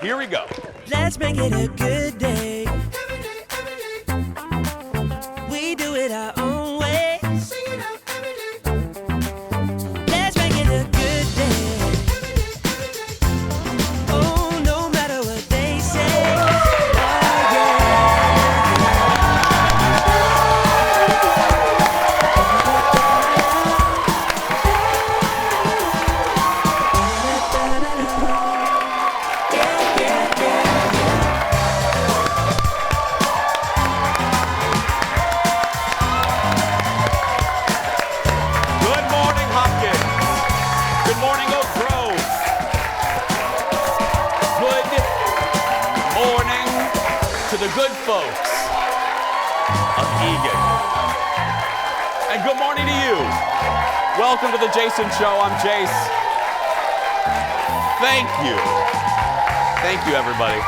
Here we go. Let's make it a good day. We do it our own way. Let's make it a good day. Oh, no matter what they say. The good folks of Egan. And good morning to you. Welcome to the Jason Show. I'm Jace. Thank you. Thank you, everybody.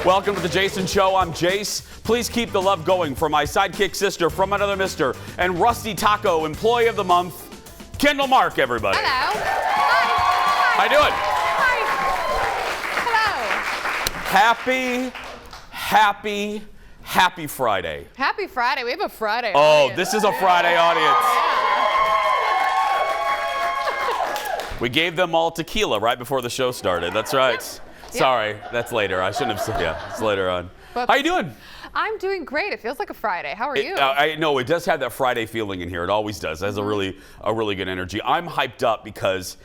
Welcome to the Jason Show. I'm Jace. Please keep the love going for my sidekick sister from another mister and Rusty Taco Employee of the Month, Kendall Mark, everybody. Hello. Hi. How you doing? Hi. Hello. Happy Friday. Happy Friday. We have a Friday Oh, audience. this is a Friday audience. We gave them all tequila right before the show started. That's right. Yep. Sorry, that's later. I shouldn't have said, yeah, it's later on. But how you doing? I'm doing great. It feels like a Friday. How are you? I know it does have that Friday feeling in here. It always does. It has a really good energy. I'm hyped up because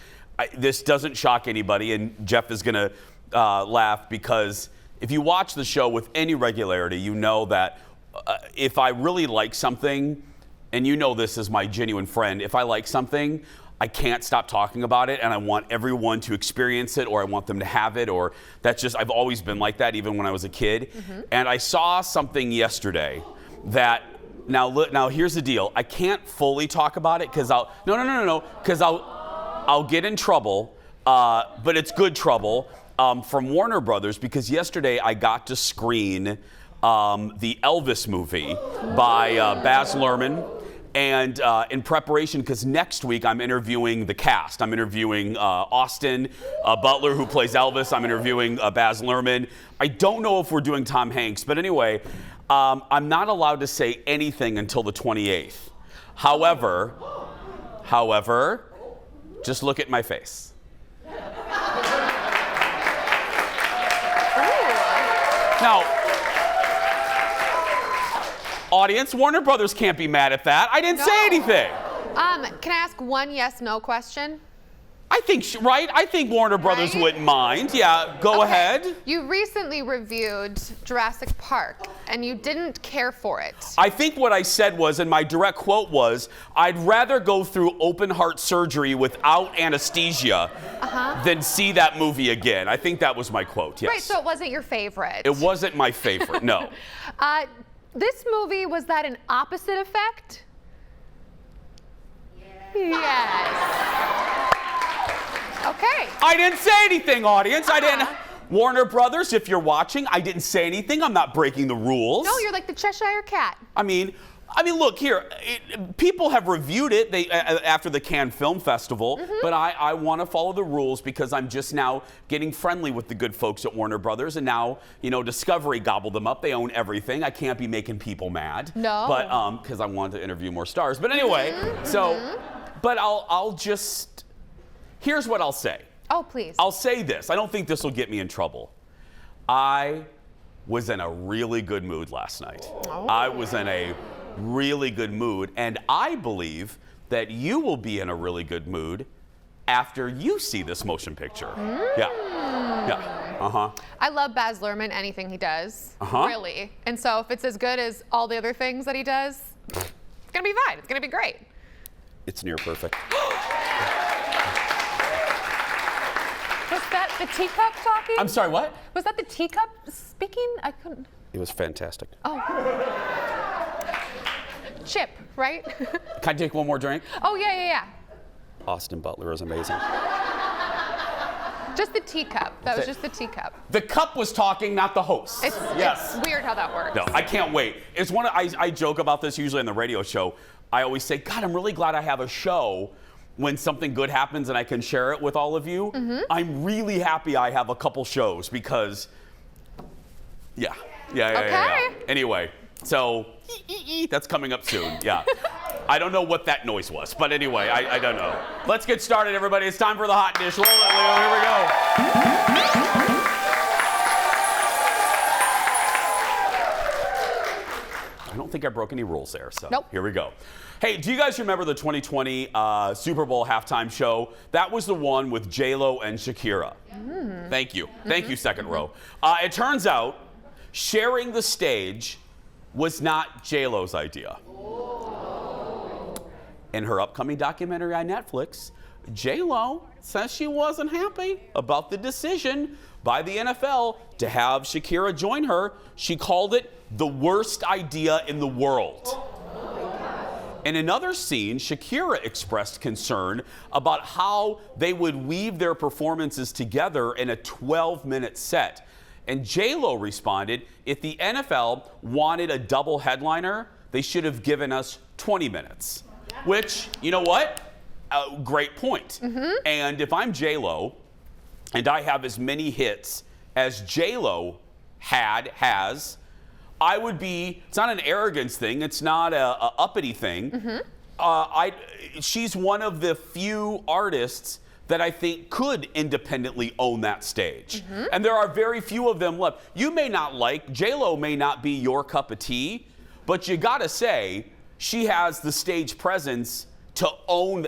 this doesn't shock anybody, and Jeff is going to laugh because if you watch the show with any regularity, you know that if I really like something, and you know this is my genuine friend, if I like something, I can't stop talking about it, and I want everyone to experience it, or I want them to have it, or that's just, I've always been like that, even when I was a kid. And I saw something yesterday that, now here's the deal. I can't fully talk about it, because because I'll get in trouble, but it's good trouble. From Warner Brothers, because yesterday I got to screen the Elvis movie by Baz Luhrmann, and in preparation, because next week I'm interviewing the cast. I'm interviewing Austin Butler, who plays Elvis. I'm interviewing Baz Luhrmann. I don't know if we're doing Tom Hanks, but anyway, I'm not allowed to say anything until the 28th. However, just look at my face. Now, audience, Warner Brothers can't be mad at that. I didn't say anything. Can I ask one yes/no question? I think, right? I think Warner Brothers wouldn't mind. Yeah, go ahead. You recently reviewed Jurassic Park, and you didn't care for it. I think what I said was, and my direct quote was, I'd rather go through open heart surgery without anesthesia than see that movie again. I think that was my quote, yes. Right, so it wasn't your favorite. It wasn't my favorite, no. This movie, was that an opposite effect? Yes. Okay. I didn't say anything, audience. I didn't. Warner Brothers, if you're watching, I didn't say anything. I'm not breaking the rules. No, you're like the Cheshire Cat. I mean, look here. People have reviewed it after the Cannes Film Festival, but I want to follow the rules because I'm just now getting friendly with the good folks at Warner Brothers, and now Discovery gobbled them up. They own everything. I can't be making people mad. No. But because I want to interview more stars. But anyway, but I'll just. Here's what I'll say. Oh, please. I'll say this. I don't think this will get me in trouble. I was in a really good mood last night. Oh. I was in a really good mood, and I believe that you will be in a really good mood after you see this motion picture. Yeah. I love Baz Luhrmann, anything he does, really. And so if it's as good as all the other things that he does, it's gonna be fine. It's gonna be great. It's near perfect. Was that the teacup talking? I'm sorry, what? Was that the teacup speaking? I couldn't. It was fantastic. Oh. Chip, right? Can I take one more drink? Oh, yeah. Austin Butler is amazing. Just the teacup. That was just the teacup. The cup was talking, not the host. It's weird how that works. No, I can't wait. It's one. I joke about this usually on the radio show. I always say, God, I'm really glad I have a show when something good happens and I can share it with all of you. I'm really happy I have a couple shows because, yeah. Anyway, so that's coming up soon. Yeah. I don't know what that noise was, but anyway, I don't know. Let's get started, everybody. It's time for the hot dish. Roll it, Leo. Here we go. I don't think I broke any rules there, so Nope. Here we go. Hey, do you guys remember the 2020 Super Bowl halftime show? That was the one with J-Lo and Shakira. Thank you. Thank you, second row. It turns out sharing the stage was not J-Lo's idea. In her upcoming documentary on Netflix, J-Lo says she wasn't happy about the decision by the NFL to have Shakira join her. She called it the worst idea in the world. In another scene, Shakira expressed concern about how they would weave their performances together in a 12-minute set. And J-Lo responded, if the NFL wanted a double headliner, they should have given us 20 minutes. Which, you know what? Great point. And if I'm J-Lo and I have as many hits as J-Lo has, I would be, it's not an arrogance thing, it's not a uppity thing. She's one of the few artists that I think could independently own that stage. And there are very few of them left. You may not like, J-Lo may not be your cup of tea, but you gotta say, she has the stage presence to own.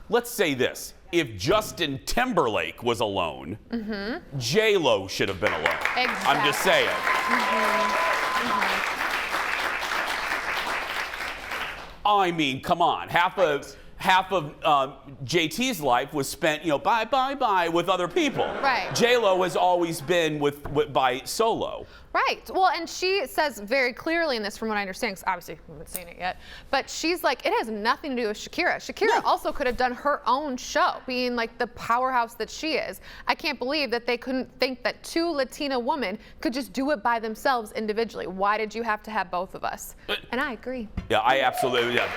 Let's say this, if Justin Timberlake was alone, J-Lo should have been alone. Exactly. I'm just saying. I mean, come on. Half of JT's life was spent, bye with other people. Right. J-Lo has always been by solo. Right. Well, and she says very clearly in this, from what I understand, because obviously we haven't seen it yet, but she's like, it has nothing to do with Shakira. Shakira also could have done her own show, being like the powerhouse that she is. I can't believe that they couldn't think that two Latina women could just do it by themselves individually. Why did you have to have both of us? And I agree. Yeah, I absolutely, Yeah.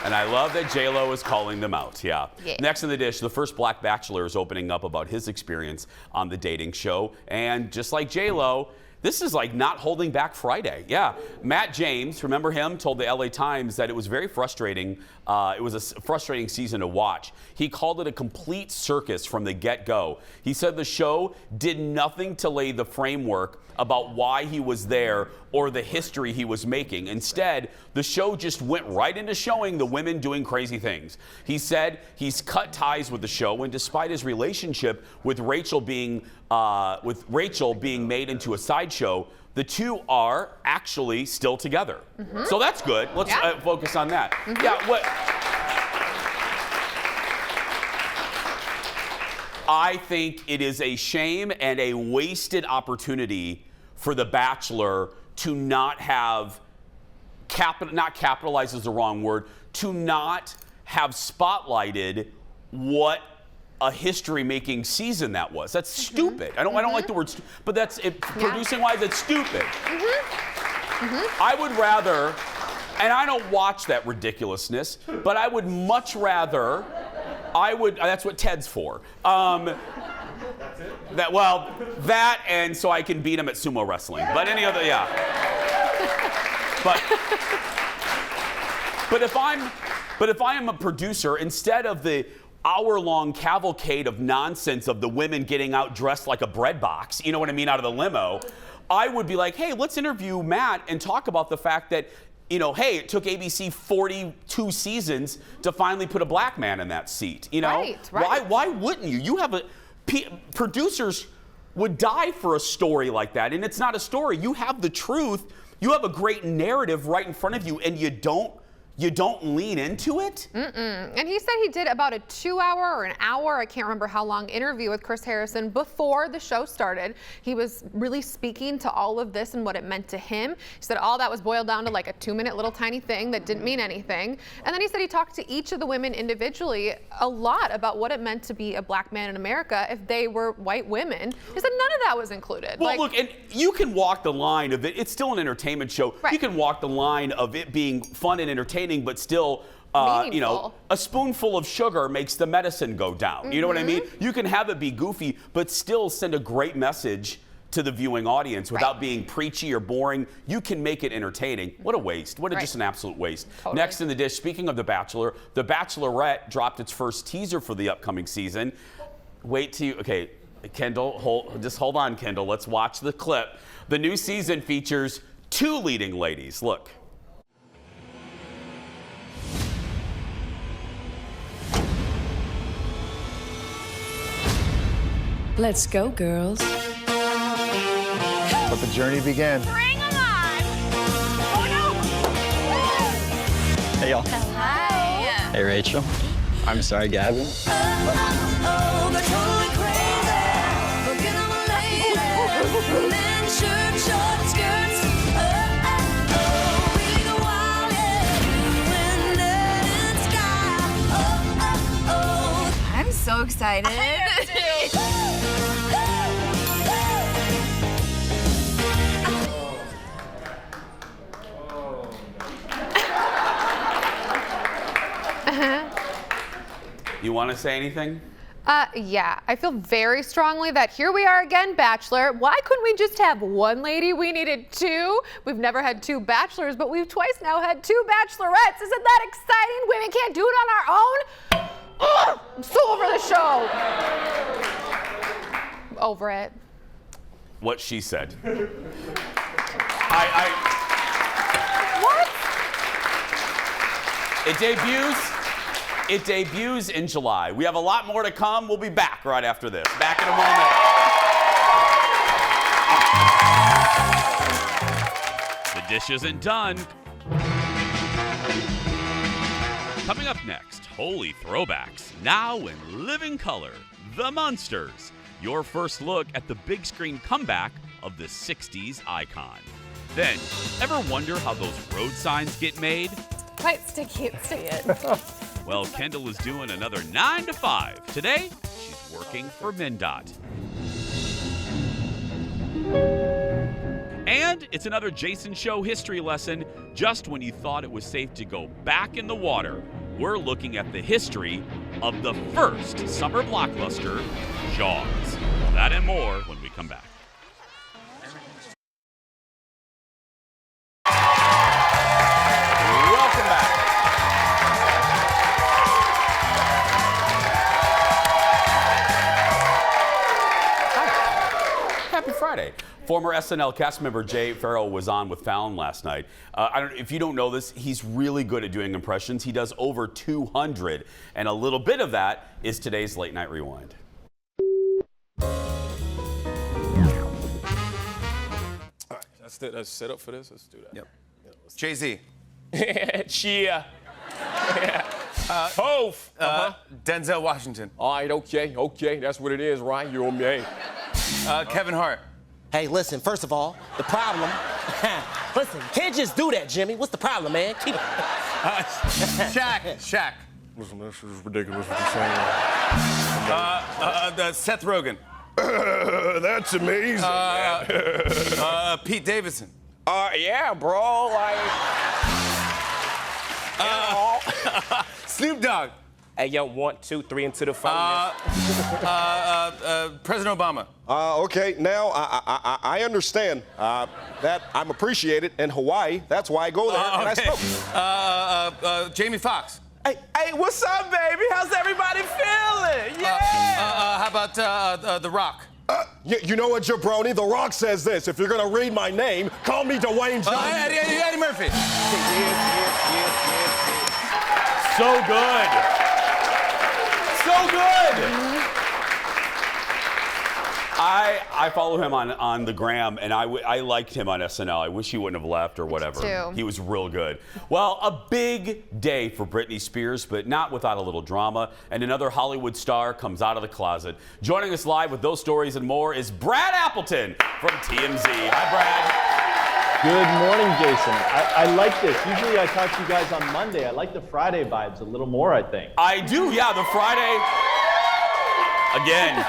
And I love that J-Lo is calling them out, yeah. Next in the dish, the first black bachelor is opening up about his experience on the dating show. And just like J-Lo, this is like not holding back Friday. Yeah, Matt James, remember him, told the LA Times that it was very frustrating. It was a frustrating season to watch. He called it a complete circus from the get-go. He said the show did nothing to lay the framework about why he was there or the history he was making. Instead, the show just went right into showing the women doing crazy things. He said he's cut ties with the show, and despite his relationship with Rachel being made into a sideshow, the two are actually still together. So that's good. Let's focus on that. I think it is a shame and a wasted opportunity for The Bachelor to not have, not capitalize is the wrong word, to not have spotlighted what a history-making season that was. That's stupid. I don't like the word, but that's producing-wise, it's stupid. I would rather, and I don't watch that ridiculousness, but I would much rather. That's what Ted's for. That and so I can beat him at sumo wrestling. But any other, yeah. But if I am a producer, instead of the hour-long cavalcade of nonsense of the women getting out dressed like a bread box, you know what I mean, out of the limo, I would be like, hey, let's interview Matt and talk about the fact that, hey, it took ABC 42 seasons to finally put a black man in that seat. Right. Why wouldn't you? You have producers would die for a story like that, and it's not a story. You have the truth. You have a great narrative right in front of you, and you don't lean into it? And he said he did about a 2-hour or an hour, I can't remember how long, interview with Chris Harrison before the show started. He was really speaking to all of this and what it meant to him. He said all that was boiled down to like a 2-minute little tiny thing that didn't mean anything. And then he said he talked to each of the women individually a lot about what it meant to be a black man in America if they were white women. He said none of that was included. Well, look, and you can walk the line of it. It's still an entertainment show. Right. You can walk the line of it being fun and entertaining entertaining, but still, you know, Meaningful. a spoonful of sugar makes the medicine go down. You know what I mean? You can have it be goofy, but still send a great message to the viewing audience without being preachy or boring. You can make it entertaining. What a waste. What a, just an absolute waste. Totally. Next in the dish, speaking of The Bachelor, The Bachelorette dropped its first teaser for the upcoming season. Wait till you, okay, Kendall, just hold on, Kendall. Let's watch the clip. The new season features 2 leading ladies. Look. Let's go, girls. Let the journey begin. Bring them on! Oh no! Hey, y'all. Hi. Hey, Rachel. I'm sorry, Gavin. Oh, they're totally crazy. Forget I'm a lady. Men, shirt, short skirts. We go wild, yeah. Wind and sky. I'm so excited. You want to say anything? Yeah, I feel very strongly that here we are again, Bachelor. Why couldn't we just have 1 lady? We needed 2. We've never had 2 bachelors, but we've twice now had 2 bachelorettes. Isn't that exciting? Women can't do it on our own. Ugh, I'm so over the show. Over it. What she said. What? It debuts in July. We have a lot more to come. We'll be back right after this. Back in a moment. The dish isn't done. Coming up next, holy throwbacks. Now in living color, The Munsters. Your first look at the big screen comeback of the 60s icon. Then, ever wonder how those road signs get made? Quite sticky, see it. Well, Kendall is doing another 9 to 5. Today, she's working for MNDOT. And it's another Jason Show history lesson. Just when you thought it was safe to go back in the water, we're looking at the history of the first summer blockbuster, Jaws. That and more when we come back. Welcome back. Happy Friday. Former SNL cast member Jay Farrell was on with Fallon last night. If you don't know this, he's really good at doing impressions. He does over 200, and a little bit of that is today's Late Night Rewind. All right, let's set up for this. Let's do that. Yep. Jay-Z. Cheer. Hove. Denzel Washington. All right, okay. That's what it is, right? You and me. Kevin Hart. Hey, listen, first of all, the problem. Listen, can't just do that, Jimmy. What's the problem, man? Keep it. Shaq. Listen, this is ridiculous what you're saying. Seth Rogen. That's amazing. Pete Davidson. Yeah, bro. Like. Snoop Dogg. Hey, yo, 1, 2, 3 into the phone. President Obama. Okay, now I understand that I'm appreciated in Hawaii. That's why I go there and I smoke. Jamie Foxx. Hey, what's up, baby? How's everybody feeling? Yeah. How about The Rock? You know what, Jabroni? The Rock says this. If you're gonna read my name, call me Dwayne Johnson. Eddie Murphy. So good. So good. I follow him on the gram, and I liked him on SNL. I wish he wouldn't have left or whatever. too. He was real good. Well, a big day for Britney Spears, but not without a little drama. And another Hollywood star comes out of the closet. Joining us live with those stories and more is Brad Appleton from TMZ. Hi, Brad. Good morning, Jason. I like this. Usually I talk to you guys on Monday. I like the Friday vibes a little more, I think. I do, yeah, the Friday. Again,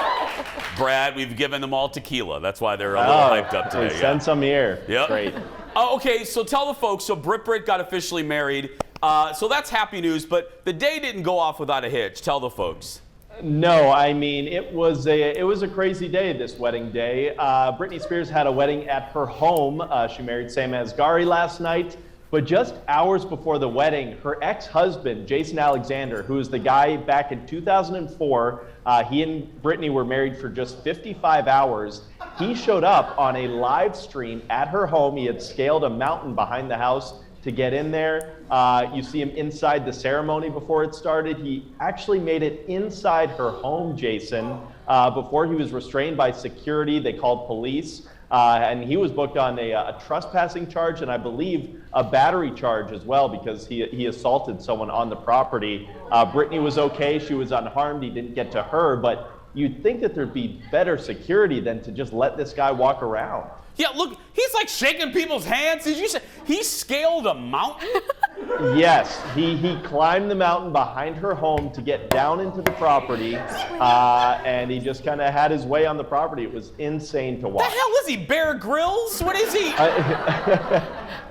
Brad, we've given them all tequila. That's why they're a little hyped up today. Send some here. Yep. Great. Okay, so tell the folks, so Brit got officially married So that's happy news, but the day didn't go off without a hitch. Tell the folks. No, I mean, it was a crazy day, this wedding day. Britney Spears had a wedding at her home. She married Sam Asghari last night. But just hours before the wedding, her ex-husband, Jason Alexander, who is the guy back in 2004, he and Britney were married for just 55 hours. He showed up on a live stream at her home. He had scaled a mountain behind the house to get in there. You see him inside the ceremony before it started. He actually made it inside her home, Jason, before he was restrained by security. They called police. And he was booked on a trespassing charge and I believe a battery charge as well because he assaulted someone on the property. Britney was okay. She was unharmed. He didn't get to her. But you'd think that there'd be better security than to just let this guy walk around. Yeah, look, he's like shaking people's hands. Did you say he scaled a mountain? Yes, he climbed the mountain behind her home to get down into the property, and he just kind of had his way on the property. It was insane to watch. The hell is he, Bear Grylls? What is he?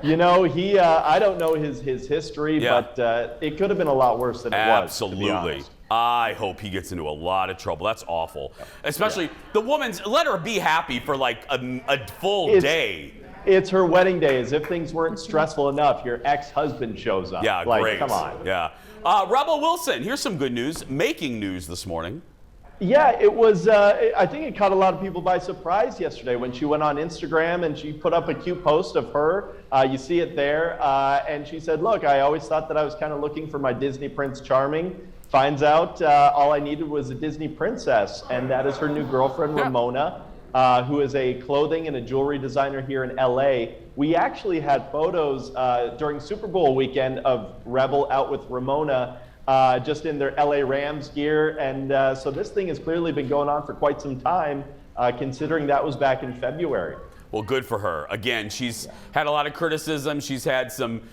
You know, I don't know his history, but it could have been a lot worse than it was. Absolutely. I hope he gets into a lot of trouble. That's awful. Especially the woman's, let her be happy for like a full day. It's her wedding day, as if things weren't stressful enough. Your ex-husband shows up. Yeah, like, great. Come on. Yeah. Rebel Wilson, here's some good news. Making news this morning. Yeah, it was, I think it caught a lot of people by surprise yesterday when she went on Instagram and she put up a cute post of her. You see it there. And she said, look, I always thought that I was kind of looking for my Disney Prince Charming. Finds out all I needed was a Disney princess, and that is her new girlfriend, Ramona, who is a clothing and a jewelry designer here in LA. We actually had photos during Super Bowl weekend of Rebel out with Ramona just in their LA Rams gear, and so this thing has clearly been going on for quite some time, considering that was back in February. Well, good for her. Again, she's had a lot of criticism. She's had some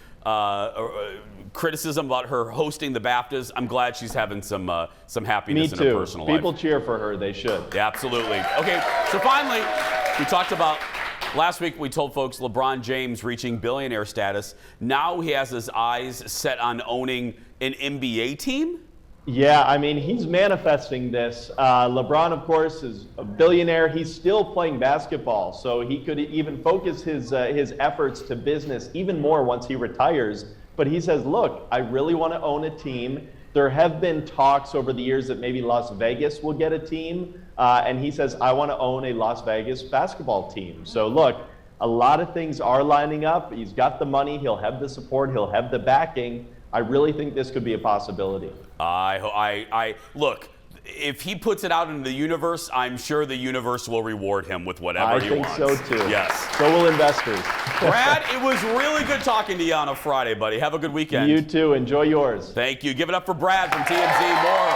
criticism about her hosting the BAFTAs. I'm glad she's having some happiness in her personal life. People cheer for her. They should. Yeah, absolutely. Okay, so finally, we talked about last week. We told folks LeBron James reaching billionaire status. Now he has his eyes set on owning an NBA team. Yeah, I mean, he's manifesting this. LeBron, of course, is a billionaire. He's still playing basketball, so he could even focus his efforts to business even more once he retires. But he says, look, I really want to own a team. There have been talks over the years that maybe Las Vegas will get a team. And he says, I want to own a Las Vegas basketball team. So look, a lot of things are lining up. He's got the money. He'll have the support. He'll have the backing. I really think this could be a possibility. Look, if he puts it out into the universe, I'm sure the universe will reward him with whatever he wants. I think so too. Yes. So will investors. Brad, it was really good talking to you on a Friday, buddy. Have a good weekend. You too. Enjoy yours. Thank you. Give it up for Brad from TMZ. More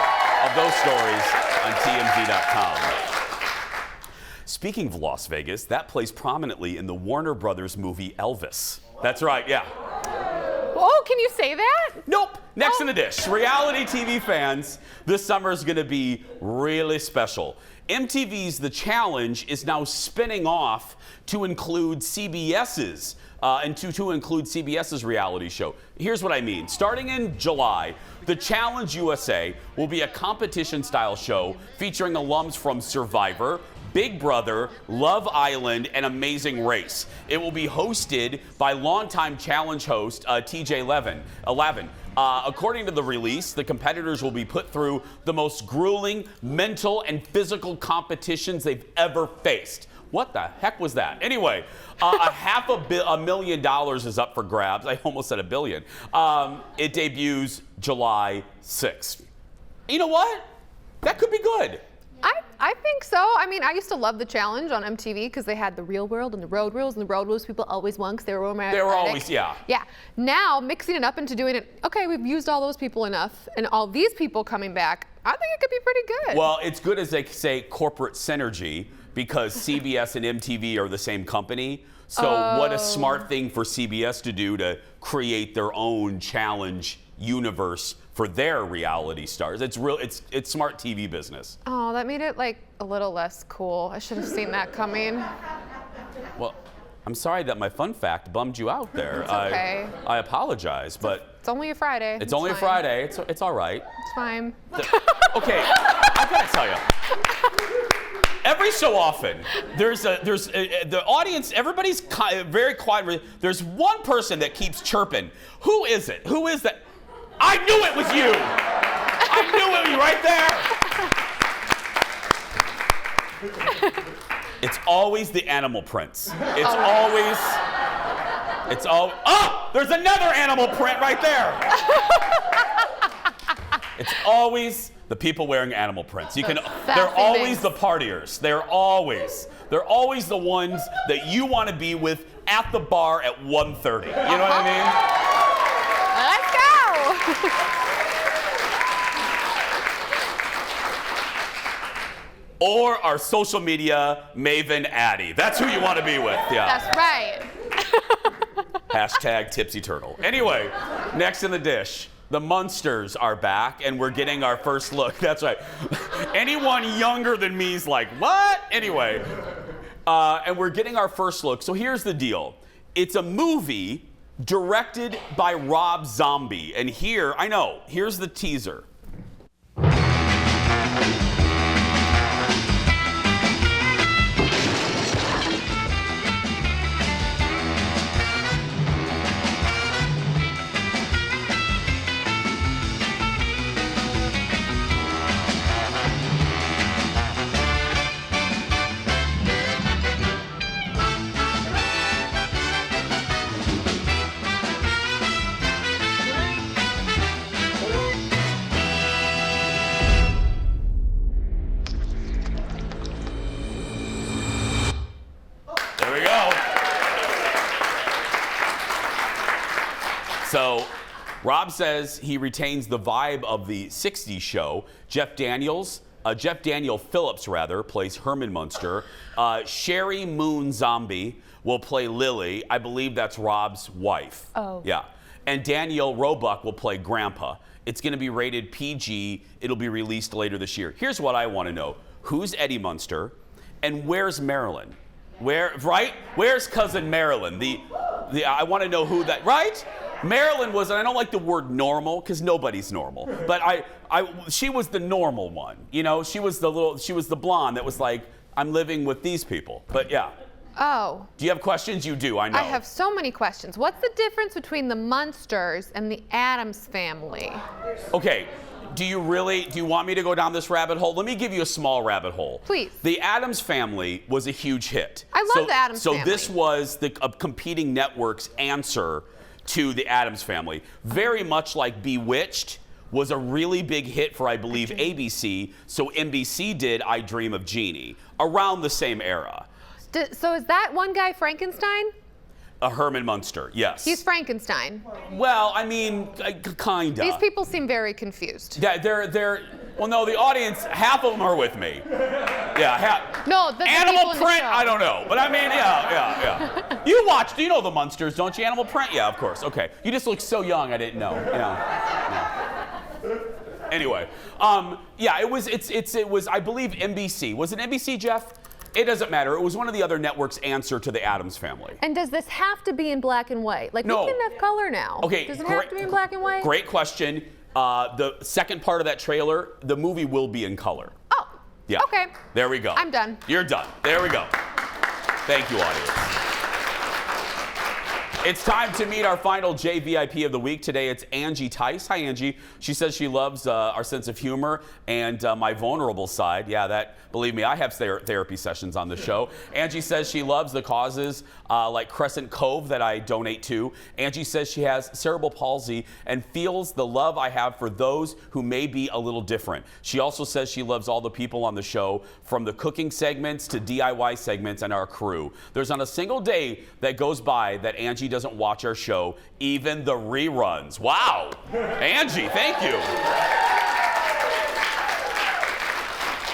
of those stories on TMZ.com. Speaking of Las Vegas, that plays prominently in the Warner Brothers movie Elvis. That's right, yeah. Oh, can you say that? Nope. Next in the dish. Reality TV fans, this summer is going to be really special. MTV's The Challenge is now spinning off to include CBS's reality show. Here's what I mean. Starting in July, The Challenge USA will be a competition-style show featuring alums from Survivor, Big Brother, Love Island, and Amazing Race. It will be hosted by longtime challenge host TJ Lavin. According to the release, the competitors will be put through the most grueling mental and physical competitions they've ever faced. What the heck was that? Anyway, $500,000 is up for grabs. I almost said $1 billion. It debuts July 6th. You know what? That could be good. I think so. I mean, I used to love The Challenge on MTV because they had the Real World and the Road Rules, and the Road Rules people always won because they were romantic. They were always, yeah. Yeah. Now, mixing it up into doing it, okay, we've used all those people enough, and all these people coming back, I think it could be pretty good. Well, it's good as they say corporate synergy because CBS and MTV are the same company. So what a smart thing for CBS to do to create their own challenge universe for their reality stars. It's smart TV business. Oh, that made it like a little less cool. I should have seen that coming. Well, I'm sorry that my fun fact bummed you out there. It's okay. I apologize, but It's only a Friday. it's only a fine. Friday. It's all right. It's fine. Okay, I gotta tell you. Every so often, the audience. Everybody's very quiet. There's one person that keeps chirping. Who is it? Who is that? I knew it was you. I knew it was you right there. It's always the animal prints. Oh, there's another animal print right there. It's always the people wearing animal prints. They're always the partiers. They're always the ones that you want to be with at the bar at 1:30. You know what I mean? Let's go. Or our social media maven Addie. That's who you want to be with. Yeah. That's right. Hashtag tipsy turtle. Anyway, next in the dish, the Munsters are back, and we're getting our first look. That's right. Anyone younger than me is like, what? Anyway, and we're getting our first look. So here's the deal. It's a movie directed by Rob Zombie. And here's the teaser. There we go. So, Rob says he retains the vibe of the 60s show. Jeff Daniel Phillips, plays Herman Munster. Sherry Moon Zombie will play Lily. I believe that's Rob's wife. Oh. Yeah. And Daniel Roebuck will play Grandpa. It's going to be rated PG. It'll be released later this year. Here's what I want to know. Who's Eddie Munster? And where's Marilyn? Where's cousin Marilyn? I want to know who that, right? Marilyn was, and I don't like the word normal because nobody's normal, but she was the normal one. You know, she was the blonde that was like, I'm living with these people. But yeah. Oh. Do you have questions? You do, I know. I have so many questions. What's the difference between the Munsters and the Addams family? Okay. Do you want me to go down this rabbit hole? Let me give you a small rabbit hole. Please. The Addams Family was a huge hit. I love the Addams Family. So this was the competing network's answer to the Addams Family. Very much like Bewitched was a really big hit for, I believe, ABC. So NBC did I Dream of Jeannie around the same era. So is that one guy Frankenstein? A Herman Munster, yes. He's Frankenstein. Well, I mean, kinda. These people seem very confused. Yeah, well, no, the audience, half of them are with me. Yeah, No, the Animal people in the Print, show. I don't know. But I mean, yeah. You know the Munsters, don't you? Animal Print? Yeah, of course. Okay. You just look so young, I didn't know. Yeah. No. Anyway, yeah, it was, I believe, NBC. Was it NBC, Jeff? It doesn't matter. It was one of the other networks' answer to the Addams Family. And does this have to be in black and white? Like, No. we can have color now. Okay. Does it have to be in black and white? Great question. The second part of that trailer, the movie will be in color. Oh. Yeah. Okay. There we go. I'm done. You're done. There we go. Thank you, audience. It's time to meet our final JVIP of the week. Today it's Angie Tice. Hi, Angie. She says she loves our sense of humor and my vulnerable side. Yeah, believe me, I have therapy sessions on the show. Angie says she loves the causes like Crescent Cove that I donate to. Angie says she has cerebral palsy and feels the love I have for those who may be a little different. She also says she loves all the people on the show, from the cooking segments to DIY segments and our crew. There's not a single day that goes by that Angie doesn't watch our show, even the reruns. Wow. Angie, thank you.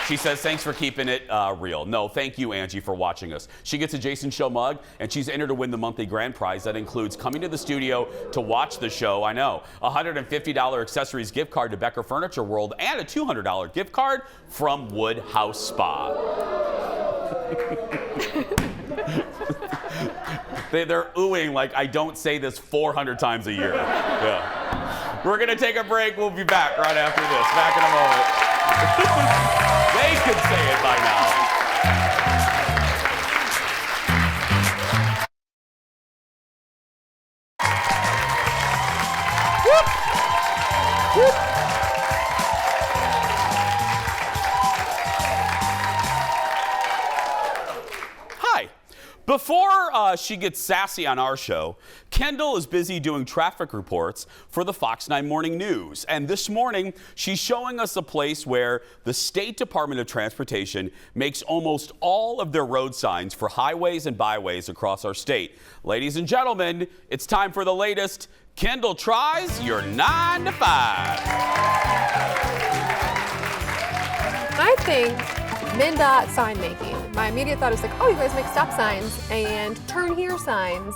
She says, thanks for keeping it real. No, thank you, Angie, for watching us. She gets a Jason Show mug, and she's entered to win the monthly grand prize. That includes coming to the studio to watch the show, I know, a $150 accessories gift card to Becker Furniture World, and a $200 gift card from Woodhouse Spa. They're oohing like I don't say this 400 times a year. Yeah. We're going to take a break. We'll be back right after this. Back in a moment. They could say it by now. Hi. Before she gets sassy on our show, Kendall is busy doing traffic reports for the Fox 9 Morning News. And this morning, she's showing us a place where the State Department of Transportation makes almost all of their road signs for highways and byways across our state. Ladies and gentlemen, it's time for the latest Kendall Tries Your 9 to 5. I think MNDOT sign making. My immediate thought is like, oh, you guys make stop signs and turn here signs.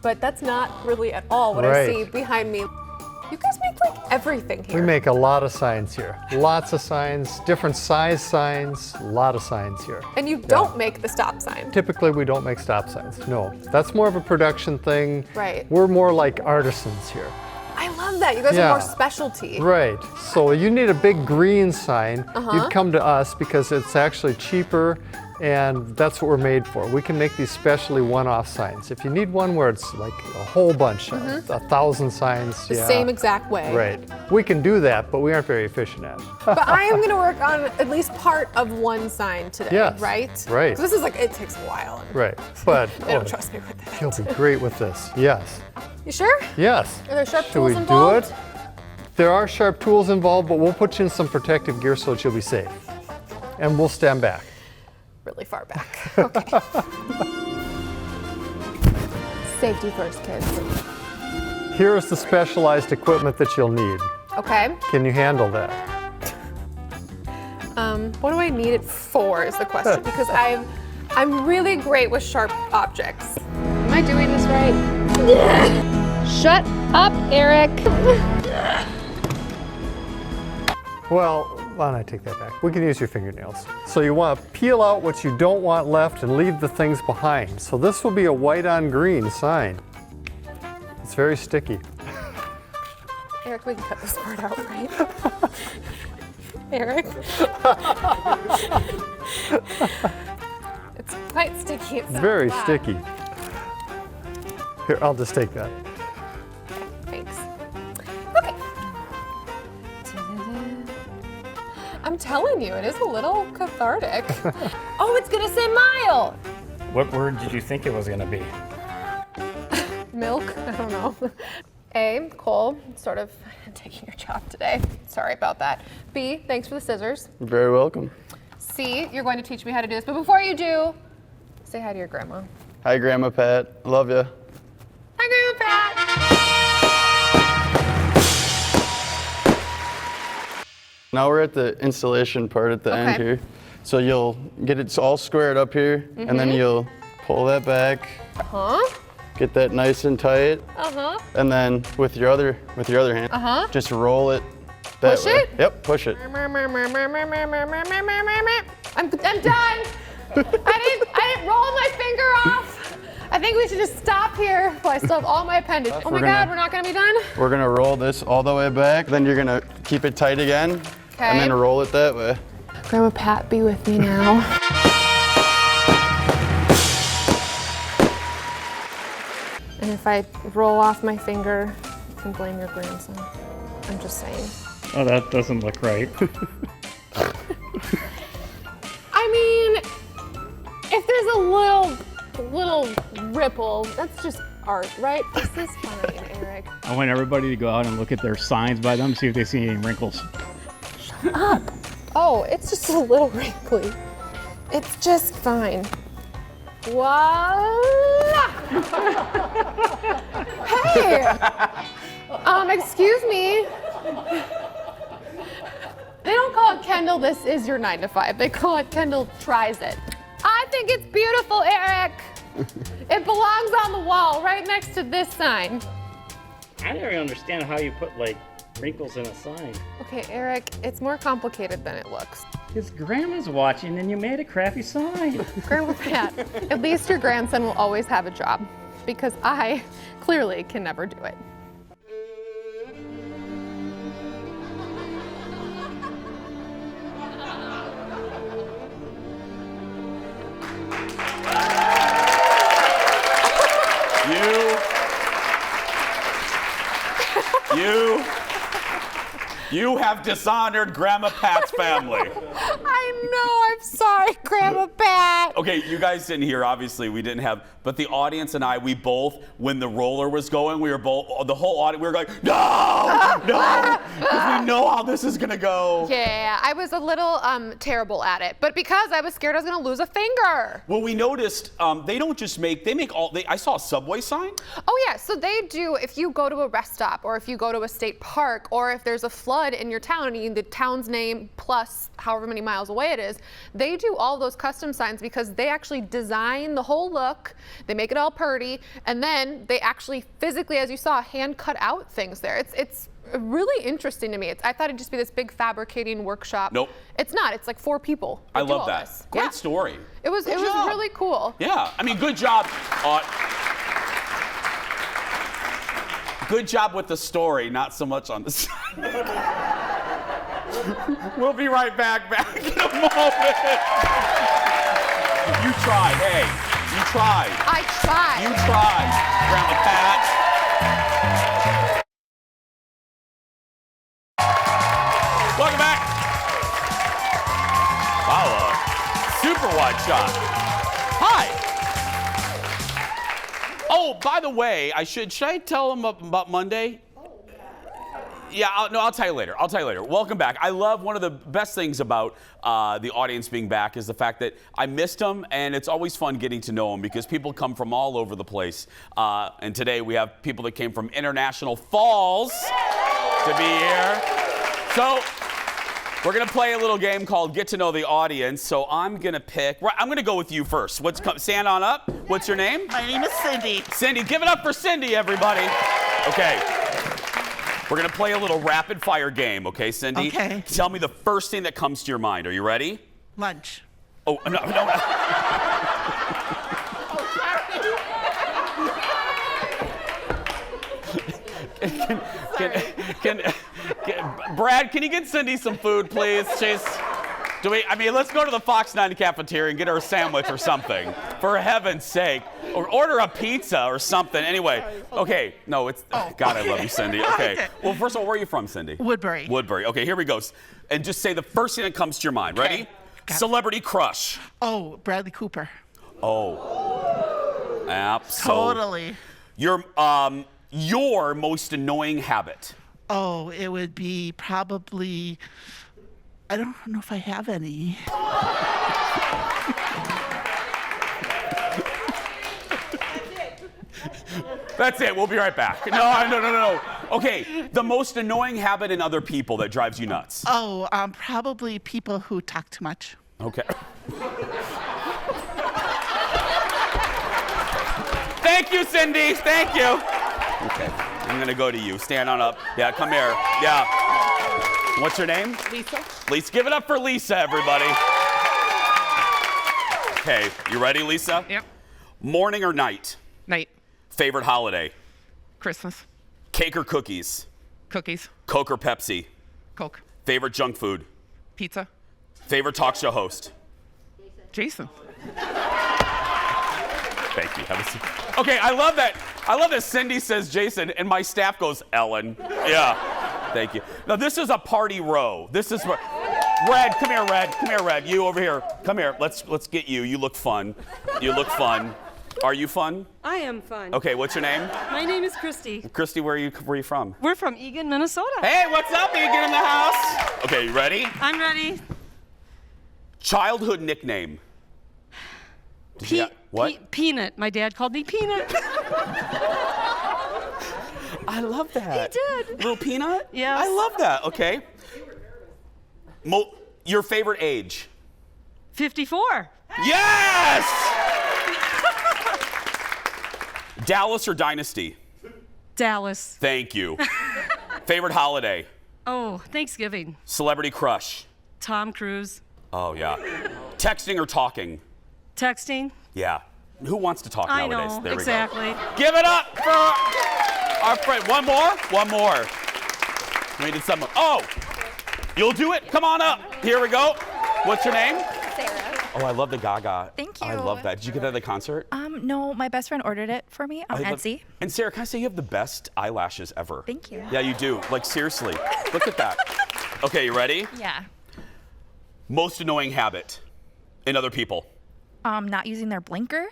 But that's not really at all what I see behind me. You guys make like everything here. We make a lot of signs here. Lots of signs, different size signs, a lot of signs here. And you don't make the stop sign. Typically, we don't make stop signs. No, that's more of a production thing. Right. We're more like artisans here. I love that. You guys are more specialty. Right. So you need a big green sign. You'd come to us because it's actually cheaper, and that's what we're made for. We can make these specially one-off signs. If you need one where it's like a whole bunch, 1,000 signs. The same exact way. Right. We can do that, but we aren't very efficient at it. But I am going to work on at least part of one sign today, Yes. right? Right. 'Cause this is like, it takes a while. And Right. But they don't trust me with that. you'll be great with this. Yes. You sure? Yes. Are there sharp Should tools we involved? do it? There are sharp tools involved, but we'll put you in some protective gear so that you'll be safe. And we'll stand back. Really far back. Okay. Safety first, kids. Here is the specialized equipment that you'll need. Okay. Can you handle that? What do I need it for is the question, because I'm really great with sharp objects. Am I doing this right? Shut up, Eric. Well, why don't I take that back? We can use your fingernails. So you want to peel out what you don't want left and leave the things behind. So this will be a white on green sign. It's very sticky. Eric, we can cut this part out, right? Eric. It's quite sticky. It's Very sticky. Here, I'll just take that. Thanks. Okay. I'm telling you, it is a little cathartic. Oh, it's gonna say mile. What word did you think it was gonna be? Milk? I don't know. A, Cole, sort of taking your job today. Sorry about that. B, thanks for the scissors. You're very welcome. C, you're going to teach me how to do this. But before you do, say hi to your grandma. Hi, Grandma Pat. Love ya. Hi, Grandma Pat. Now we're at the installation part at the end here. So you'll get it all squared up here, and then you'll pull that back. Get that nice and tight. And then with your other hand, just roll it that Push way. it? Yep, push it. I'm done. I didn't roll my finger off. I think we should just stop here. Well, I still have all my appendages. Oh my God, we're not gonna be done? We're gonna roll this all the way back. Then you're gonna keep it tight again, and then roll it that way. Grandma Pat, be with me now. And if I roll off my finger, you can blame your grandson. I'm just saying. Oh, that doesn't look right. I mean, if there's a little ripple, that's just art, right? This is fine, Eric. I want everybody to go out and look at their signs by them, see if they see any wrinkles. Shut up. Oh, it's just a little wrinkly. It's just fine. Voila! Hey! Excuse me. They don't call it Kendall, this is your 9 to 5. They call it Kendall Tries It. I think it's beautiful, Eric. It belongs on the wall right next to this sign. I never understand how you put like wrinkles in a sign. Okay, Eric, it's more complicated than it looks. His grandma's watching and you made a crappy sign. Grandma Pat, at least your grandson will always have a job because I clearly can never do it. You have dishonored Grandma Pat's family. I know, I'm sorry, Grandma Pat. Okay, you guys didn't hear, obviously we didn't have, but the audience and I, we both, when the roller was going, we were both, the whole audience, we were going, no, because we know how this is gonna go. Yeah, I was a little terrible at it, but because I was scared I was gonna lose a finger. Well, we noticed they don't just make, I saw a Subway sign. Oh yeah, so they do, if you go to a rest stop or if you go to a state park or if there's a flood in your town and you need the town's name plus however many miles away it is, they do all those custom signs because they actually design the whole look, they make it all pretty, and then they actually physically, as you saw, hand cut out things there. It's really interesting to me. I thought it'd just be this big fabricating workshop. Nope. It's not. It's like 4 people. I love that. Great story. It was really cool. Yeah, I mean, good job. Good job with the story, not so much on the side. We'll be right back in a moment. You tried, hey, you tried. I tried. You tried, Grandma Pat. Welcome back. Wow, super wide shot. Hi. Oh, by the way, should I tell them about Monday? Yeah, I'll tell you later. Welcome back. I love one of the best things about the audience being back is the fact that I missed them, and it's always fun getting to know them because people come from all over the place. And today we have people that came from International Falls to be here. So we're gonna play a little game called Get to Know the Audience. So I'm gonna go with you first. Stand on up. What's your name? My name is Cindy. Cindy, give it up for Cindy, everybody. Okay. We're gonna play a little rapid fire game, okay, Cindy? Okay. Tell me the first thing that comes to your mind. Are you ready? Lunch. Oh, no. Brad, can you get Cindy some food, please? Let's go to the Fox 9 cafeteria and get her a sandwich or something, for heaven's sake. Or order a pizza or something. Anyway, okay. No, God, I love you, Cindy. Okay. Well, first of all, where are you from, Cindy? Woodbury. Woodbury. Okay, here we go. And just say the first thing that comes to your mind. Ready? Celebrity crush. Oh, Bradley Cooper. Oh. Absolutely. Totally. Your most annoying habit. Oh, it would be probably, I don't know if I have any. That's it. We'll be right back. No. Okay, the most annoying habit in other people that drives you nuts. Oh, probably people who talk too much. Okay. Thank you, Cindy. Thank you. Okay, I'm gonna go to you. Stand on up. Yeah, come here. Yeah. What's your name? Lisa. Lisa, give it up for Lisa, everybody. Okay, you ready, Lisa? Yep. Morning or night? Night. Favorite holiday? Christmas. Cake or cookies? Cookies. Coke or Pepsi? Coke. Favorite junk food? Pizza. Favorite talk show host? Jason. Thank you. Have a seat. Okay, I love that Cindy says Jason and my staff goes Ellen. Yeah. Thank you. Now this is a party row. This is Red, come here, Red. Come here, Red. You over here. Come here. Let's get you. You look fun. Are you fun? I am fun. Okay, what's your name? My name is Christy. Christy, where are you from? We're from Eagan, Minnesota. Hey, what's up, Eagan in the house? Okay, you ready? I'm ready. Childhood nickname. What? Peanut. My dad called me Peanut. I love that. He did. Little Peanut? Yes. I love that. Okay. Your favorite age? 54. Yes! Dallas or Dynasty? Dallas. Thank you. Favorite holiday? Oh, Thanksgiving. Celebrity crush? Tom Cruise. Oh, yeah. Texting or talking? Texting. Yeah. Who wants to talk I nowadays? know, There we exactly. go. Give it up for our friend. One more? One more. We did some. Oh, you'll do it? Come on up. Here we go. What's your name? Sarah. Oh, I love the Gaga. Thank you. I love that. Did you get that at the concert? No, my best friend ordered it for me on Etsy. And Sarah, can I say you have the best eyelashes ever? Thank you. Yeah, you do. Like, seriously. Look at that. Okay, you ready? Yeah. Most annoying habit in other people? Not using their blinker.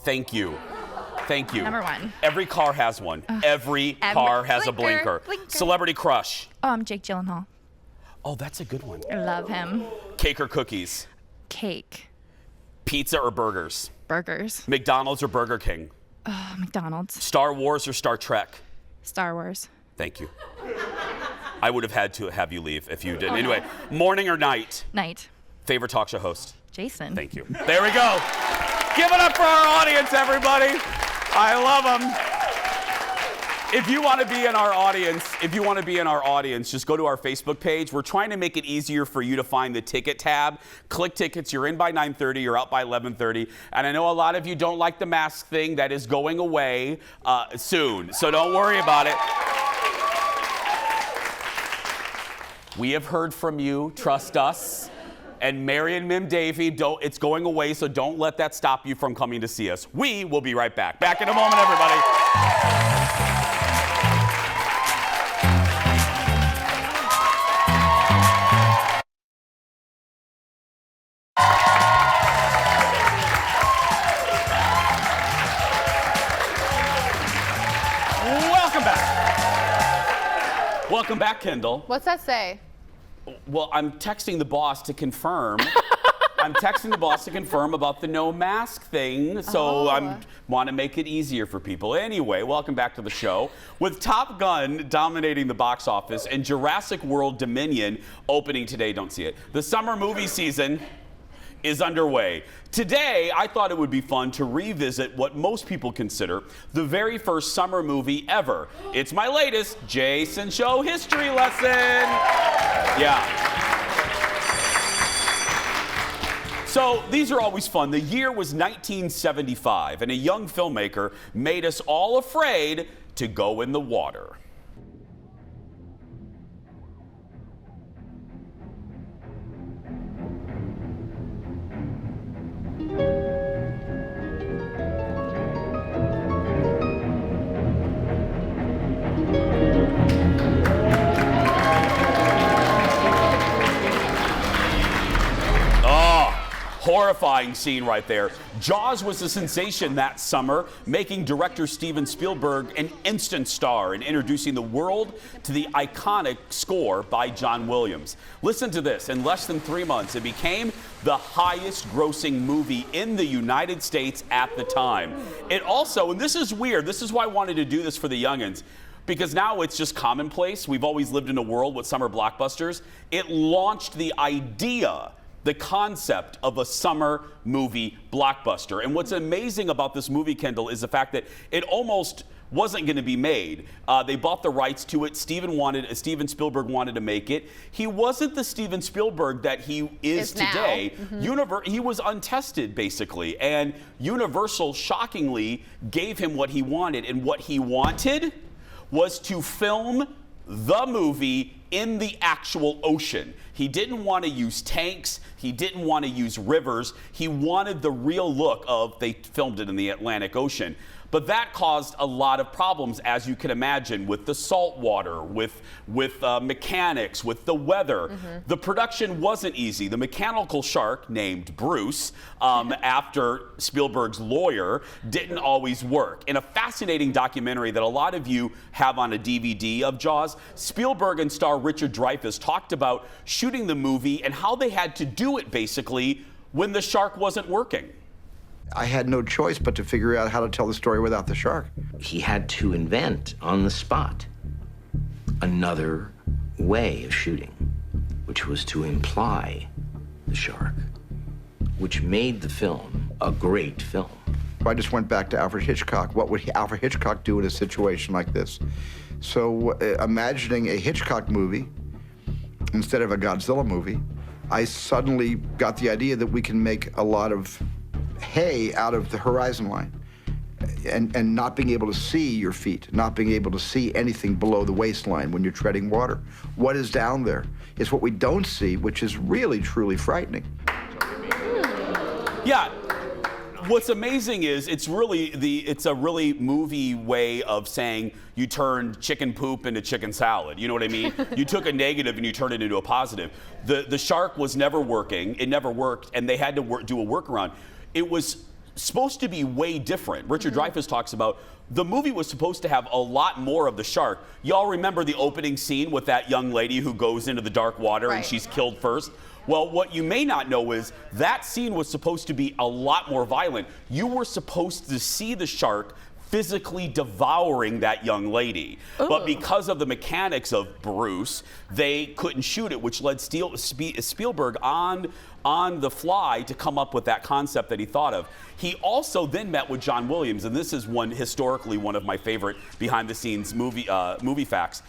Thank you. Thank you. Number one. Every car has one. Every car has a blinker. blinker. Celebrity crush? Jake Gyllenhaal. Oh, that's a good one. I love him. Cake or cookies? Cake. Pizza or burgers? Burgers. McDonald's or Burger King? McDonald's. Star Wars or Star Trek? Star Wars. Thank you. I would have had to have you leave if you didn't. Anyway, morning or night? Night. Favorite talk show host? Jason. Thank you. There we go. Give it up for our audience, everybody. I love them. If you want to be in our audience, just go to our Facebook page. We're trying to make it easier for you to find the ticket tab. Click tickets. You're in by 9:30. You're out by 11:30. And I know a lot of you don't like the mask thing. That is going away soon. So don't worry about it. We have heard from you. Trust us. And Mary and Mim Davey, it's going away, so don't let that stop you from coming to see us. We will be right back. Back in a moment, everybody. Welcome back. Welcome back, Kendall. What's that say? Well, I'm texting the boss to confirm. I'm texting the boss to confirm about the no mask thing, so I want to make it easier for people. Anyway, welcome back to the show. With Top Gun dominating the box office and Jurassic World Dominion opening today, don't see it, the summer movie season is underway. Today, I thought it would be fun to revisit what most people consider the very first summer movie ever. It's my latest Jason Show history lesson. Yeah. So these are always fun. The year was 1975, and a young filmmaker made us all afraid to go in the water. Horrifying scene right there. Jaws was a sensation that summer, making director Steven Spielberg an instant star and introducing the world to the iconic score by John Williams. Listen to this. In less than 3 months, it became the highest grossing movie in the United States at the time. It also, and this is weird, this is why I wanted to do this for the youngins, because now it's just commonplace. We've always lived in a world with summer blockbusters. It launched the idea, the concept of a summer movie blockbuster. And what's amazing about this movie, Kendall, is the fact that it almost wasn't going to be made. They bought the rights to it. Steven Spielberg wanted to make it. He wasn't the Steven Spielberg that he is today. He was untested, basically. And Universal, shockingly, gave him what he wanted. And what he wanted was to film the movie in the actual ocean. He didn't want to use tanks. He didn't want to use rivers. He wanted the real look of, they filmed it in the Atlantic Ocean. But that caused a lot of problems, as you can imagine, with the salt water, with mechanics, with the weather. The production wasn't easy. The mechanical shark, named Bruce, after Spielberg's lawyer, didn't always work. In a fascinating documentary that a lot of you have on a DVD of Jaws, Spielberg and star Richard Dreyfuss talked about shooting the movie and how they had to do it, basically, when the shark wasn't working. I had no choice but to figure out how to tell the story without the shark. He had to invent on the spot another way of shooting, which was to imply the shark, which made the film a great film. I just went back to Alfred Hitchcock. What would Alfred Hitchcock do in a situation like this? So imagining a Hitchcock movie instead of a Godzilla movie, I suddenly got the idea that we can make a lot of hay out of the horizon line. And not being able to see your feet, not being able to see anything below the waistline when you're treading water. What is down there is what we don't see, which is really, truly frightening. Yeah. What's amazing is it's a really movie way of saying you turned chicken poop into chicken salad. You know what I mean? You took a negative and you turned it into a positive. The shark was never working. It never worked, and they had to do a workaround. It was supposed to be way different. Richard Dreyfuss talks about the movie was supposed to have a lot more of the shark. Y'all remember the opening scene with that young lady who goes into the dark water and she's killed first? Well, what you may not know is that scene was supposed to be a lot more violent. You were supposed to see the shark physically devouring that young lady. But because of the mechanics of Bruce, they couldn't shoot it, which led Spielberg on the fly to come up with that concept that he thought of. He also then met with John Williams, and this is historically one of my favorite behind-the-scenes movie facts.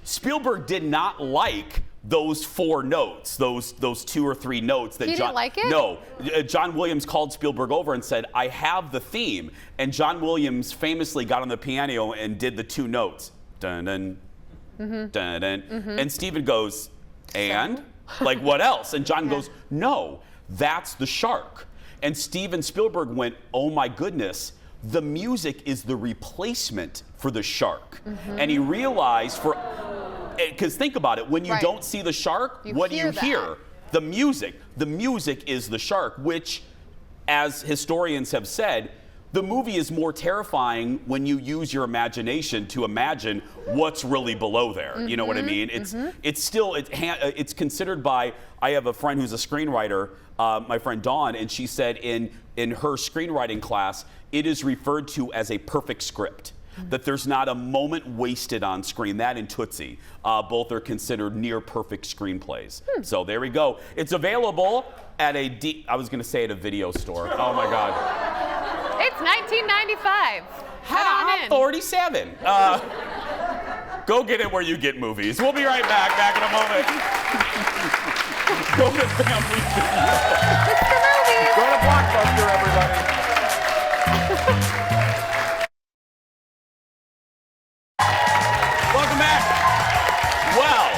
Spielberg did not like those 4 notes, those 2 or 3 notes that He didn't like it? No, John Williams called Spielberg over and said, "I have the theme," and John Williams famously got on the piano and did the 2 notes, dun dun, dun dun, and Steven goes, "And like what else?" And John goes, "No, that's the shark." And Steven Spielberg went, "Oh my goodness." The music is the replacement for the shark. And he realized because think about it, when you don't see the shark, what do you hear? The music. The music is the shark, which, as historians have said, the movie is more terrifying when you use your imagination to imagine what's really below there. You know what I mean? It's considered by, I have a friend who's a screenwriter, my friend Dawn, and she said in her screenwriting class, it is referred to as a perfect script. That there's not a moment wasted on screen. That and Tootsie, both are considered near perfect screenplays. So there we go. It's available at I was going to say at a video store. Oh my God. It's 1995. Head on in. 47. Go get it where you get movies. We'll be right back. Back in a moment. Go to Family Video. Go to Blockbuster, everybody. Welcome back. Well,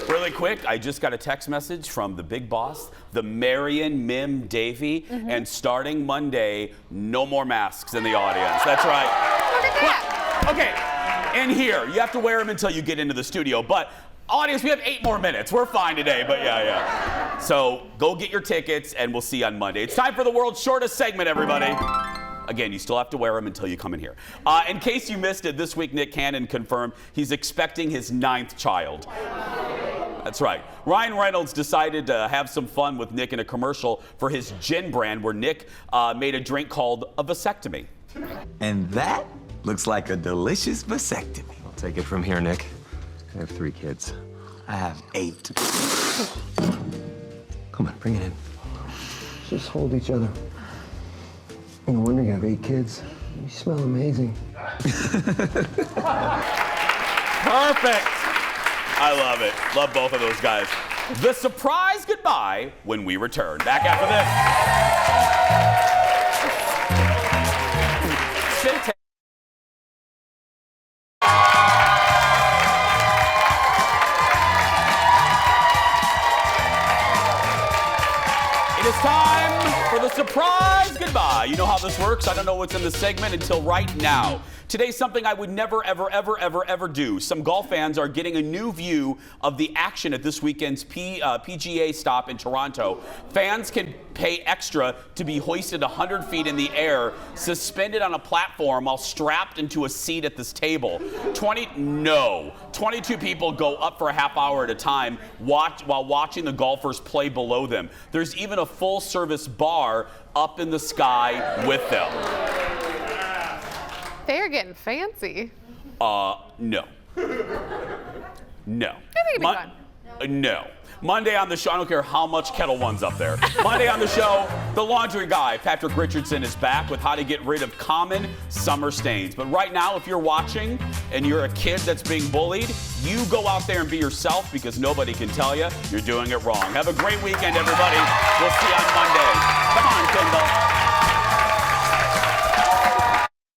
really quick, I just got a text message from the big boss, the Marion Mim Davey, and starting Monday, no more masks in the audience. That's right. Well, okay, and here, you have to wear them until you get into the studio, but audience, we have 8 more minutes. We're fine today, but yeah. So go get your tickets, and we'll see you on Monday. It's time for the world's shortest segment, everybody. Again, you still have to wear them until you come in here. In case you missed it, this week Nick Cannon confirmed he's expecting his 9th child. That's right. Ryan Reynolds decided to have some fun with Nick in a commercial for his gin brand where Nick made a drink called a vasectomy. And that looks like a delicious vasectomy. I'll take it from here, Nick. I have 3 kids. I have 8. Come on, bring it in. Just hold each other. No wonder you have 8 kids. You smell amazing. Perfect. I love it. Love both of those guys. The surprise goodbye when we return. Back after this. It is time for the surprise goodbye. You know how this works. I don't know what's in the segment until right now. Today's something I would never, ever do. Some golf fans are getting a new view of the action at this weekend's PGA stop in Toronto. Fans can pay extra to be hoisted 100 feet in the air, suspended on a platform while strapped into a seat at this table. 22 people go up for a half hour at a time while watching the golfers play below them. There's even a full-service bar up in the sky with them. They're getting fancy. No. No. I think it'd be fun. No. Monday on the show, I don't care how much Kettle One's up there. Monday on the show, the laundry guy, Patrick Richardson, is back with how to get rid of common summer stains. But right now, if you're watching and you're a kid that's being bullied, you go out there and be yourself because nobody can tell you you're doing it wrong. Have a great weekend, everybody. We'll see you on Monday. Come on, Kendall.